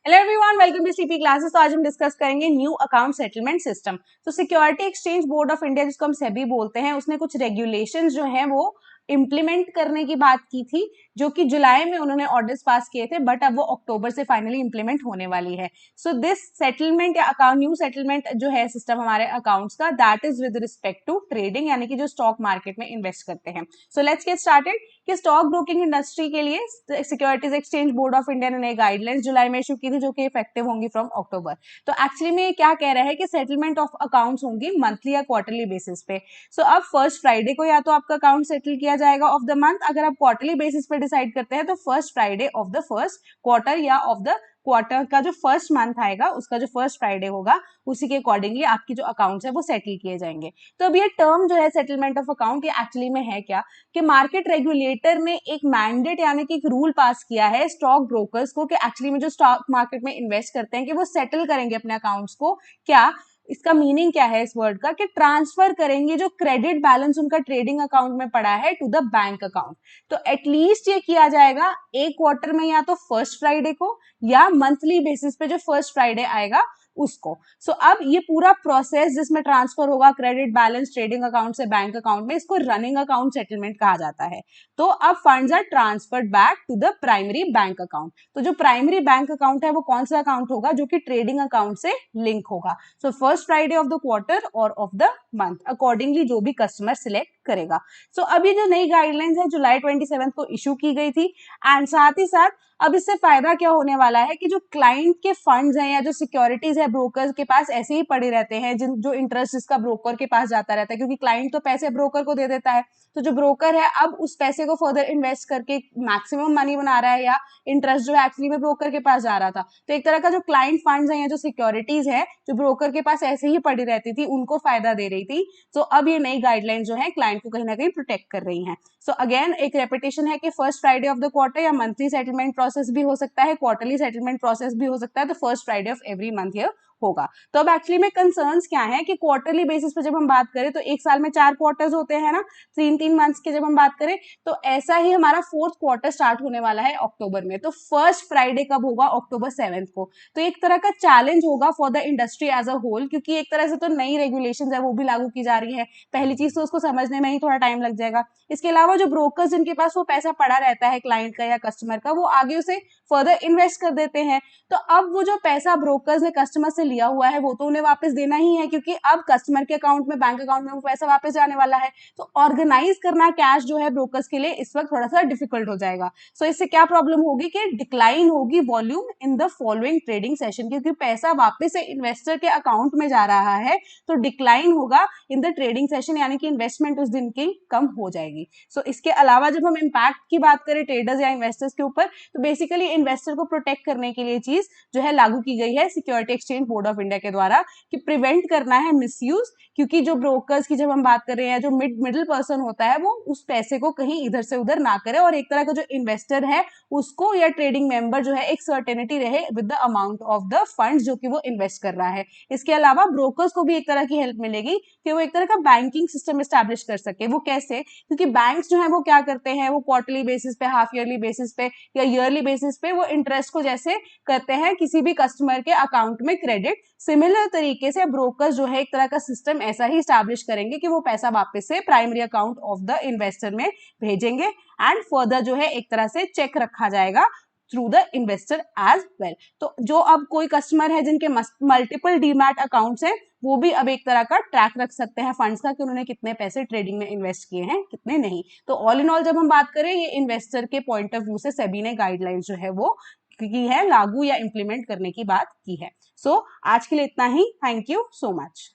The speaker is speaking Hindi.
Hello everyone, welcome to CP classes. तो आज हम डिस्कस करेंगे न्यू अकाउंट सेटलमेंट सिस्टम। तो security exchange board of India, जिसको हम सेबी बोलते हैं, उसने कुछ रेगुलेशंस जो हैं वो इम्प्लीमेंट करने की बात की थी, जो कि जुलाई में उन्होंने ऑर्डर्स पास किए थे, बट अब वो अक्टूबर से फाइनली इम्प्लीमेंट होने वाली है। सो दिस सेटलमेंट या अकाउंट न्यू सेटलमेंट जो है सिस्टम हमारे अकाउंट्स का, that is with respect to trading, यानी कि जो स्टॉक मार्केट में इन्वेस्ट करते हैं। सो लेट्स गेट स्टार्टेड कि स्टॉक ब्रोकिंग इंडस्ट्री के लिए securities exchange board of India ने नई गाइडलाइंस जुलाई में इशू की थी, जो कि इफेक्टिव होंगी फ्रॉम अक्टूबर। तो एक्चुअली में क्या कह रहा है कि सेटलमेंट ऑफ अकाउंट्स होंगी मंथली या क्वार्टरली बेसिस पे। सो अब फर्स्ट फ्राइडे को या तो आपका अकाउंट सेटल किया जाएगा ऑफ द मंथ, अगर आप क्वार्टरली बेसिस पे डिसाइड करते हैं तो first Friday of the first quarter या ऑफ द क्वार्टर का जो फर्स्ट मंथ आएगा उसका जो फर्स्ट फ्राइडे होगा उसी के अकॉर्डिंगली आपकी जो अकाउंट्स है वो सेटल किए जाएंगे। तो अब ये टर्म जो है सेटलमेंट ऑफ अकाउंट, ये एक्चुअली में है क्या कि मार्केट रेगुलेटर ने एक मैंडेट यानी कि एक रूल पास किया है स्टॉक ब्रोकर्स को कि एक्चुअली में जो स्टॉक मार्केट में इन्वेस्ट करते हैं कि वो सेटल करेंगे अपने अकाउंट्स को। क्या इसका मीनिंग क्या है इस वर्ड का, कि ट्रांसफर करेंगे जो क्रेडिट बैलेंस उनका ट्रेडिंग अकाउंट में पड़ा है टू द बैंक अकाउंट। तो एटलीस्ट ये किया जाएगा एक क्वार्टर में, या तो फर्स्ट फ्राइडे को या मंथली बेसिस पे जो फर्स्ट फ्राइडे आएगा उसको। सो अब ये पूरा प्रोसेस जिसमें ट्रांसफर होगा क्रेडिट बैलेंस ट्रेडिंग अकाउंट से बैंक अकाउंट में, इसको रनिंग अकाउंट सेटलमेंट कहा जाता है। तो अब funds are transferred back to the primary bank account. तो जो प्राइमरी बैंक अकाउंट है वो कौन सा अकाउंट होगा, जो कि ट्रेडिंग अकाउंट से लिंक होगा। So first Friday of the quarter और ऑफ द मंथ अकॉर्डिंगली जो भी कस्टमर सिलेक्ट करेगा। सो अभी जो नई गाइडलाइंस है जुलाई 27 को इशू की गई थी, एंड साथ ही साथ अब इससे फायदा क्या होने वाला है कि जो क्लाइंट के फंड्स हैं या जो सिक्योरिटीज है ब्रोकर के पास ऐसे ही पड़े रहते हैं, जिन जो इंटरेस्ट जिसका ब्रोकर के पास जाता रहता है, क्योंकि क्लाइंट तो पैसे ब्रोकर को दे देता है, तो जो ब्रोकर है अब उस पैसे को फर्दर इन्वेस्ट करके मैक्सिमम मनी बना रहा है, या इंटरेस्ट जो है एक्चुअली में ब्रोकर के पास जा रहा था। तो एक तरह का जो क्लाइंट फंड्स है या जो सिक्योरिटीज है जो ब्रोकर के पास ऐसे ही पड़ी रहती थी, उनको फायदा दे रही थी। तो अब ये नई गाइडलाइन जो है क्लाइंट को कहीं ना कहीं प्रोटेक्ट कर रही है। सो अगेन एक रेपिटेशन है कि first Friday of the quarter या मंथली सेटलमेंट प्रोसेस भी हो सकता है, क्वार्टरली सेटलमेंट प्रोसेस भी हो सकता है, तो first Friday of every month ये होगा। तो अब एक्चुअली में कंसर्न्स क्या है कि क्वार्टरली बेसिस पे जब हम बात करें तो एक साल में 4 क्वार्टर्स होते हैं ना, 3-3 मंथ्स के जब हम बात करें, तो ऐसा ही हमारा फोर्थ क्वार्टर स्टार्ट होने वाला है अक्टूबर में। तो फर्स्ट फ्राइडे कब होगा, अक्टूबर 7 को। तो एक तरह का चैलेंज होगा for the industry as a whole, क्योंकि एक तरह से तो नई रेगुलेशंस है वो भी लागू की जा रही है। पहली चीज तो उसको समझने में ही थोड़ा टाइम लग जाएगा। इसके अलावा जो ब्रोकर्स जिनके पास वो पैसा पड़ा रहता है क्लाइंट का या कस्टमर का, वो आगे उसे फर्दर इन्वेस्ट कर देते हैं। तो अब वो जो पैसा ब्रोकर्स ने कस्टमर से लिया हुआ है वो तो उन्हें वापस देना ही है, क्योंकि अब कस्टमर के अकाउंट में बैंक अकाउंट में वो पैसा वापस जाने वाला है। तो ऑर्गेनाइज करना कैश जो है ब्रोकर्स के लिए इस वक्त थोड़ा सा डिफिकल्ट हो जाएगा। सो इससे क्या प्रॉब्लम होगी कि डिक्लाइन होगी volume in the following trading session, क्योंकि पैसा वापस से इन्वेस्टर के अकाउंट में जा रहा है, तो डिक्लाइन होगा इन द ट्रेडिंग सेशन, यानी कि इन्वेस्टमेंट उस दिन की कम हो जाएगी। सो इसके अलावा जब हम इम्पैक्ट की बात करें ट्रेडर्स या इन्वेस्टर्स के ऊपर, तो बेसिकली इन्वेस्टर को प्रोटेक्ट करने के लिए चीज जो है लागू की गई है security exchange board of India के द्वारा, कि प्रिवेंट करना है मिसयूज। क्योंकि जो ब्रोकर्स की जब हम बात कर रहे हैं, जो मिडिल पर्सन होता है वो उस पैसे को कहीं इधर से उधर ना करे, और एक तरह का जो इन्वेस्टर है उसको या ट्रेडिंग मेंबर जो है एक सर्टेनिटी रहे with the amount of the fund जो कि वो इन्वेस्ट कर रहा है। इसके अलावा ब्रोकर्स को भी एक तरह की हेल्प मिलेगी कि वो एक तरह का बैंकिंग सिस्टम एस्टैब्लिश कर सके। वो कैसे, क्योंकि बैंक्स जो है वो क्या करते हैं, वो क्वार्टरली बेसिस पे, हाफ ईयरली बेसिस पे या ईयरली बेसिस पे वो इंटरेस्ट को जैसे करते हैं किसी भी कस्टमर के अकाउंट में क्रेडिट, सिमिलर तरीके से ब्रोकर्स जो है एक तरह का सिस्टम ऐसा ही स्टैब्लिश करेंगे कि वो पैसा वापस से primary account of the investor में भेजेंगे, एंड फर्दर जो है एक तरह से चेक रखा जाएगा through the investor as well. तो जो अब कोई कस्टमर है जिनके मल्टीपल डीमैट अकाउंट्स हैं, वो भी अब एक तरह का ट्रैक रख सकते हैं फंड्स का कि उन्होंने कितने पैसे ट्रेडिंग में इन्वेस्ट किए हैं कितने नहीं। तो ऑल इन ऑल जब हम बात करें, ये इन्वेस्टर के पॉइंट ऑफ व्यू से सेबी ने गाइडलाइंस जो है वो की है लागू या इंप्लीमेंट करने की बात की है। सो आज के लिए इतना ही। Thank you so much.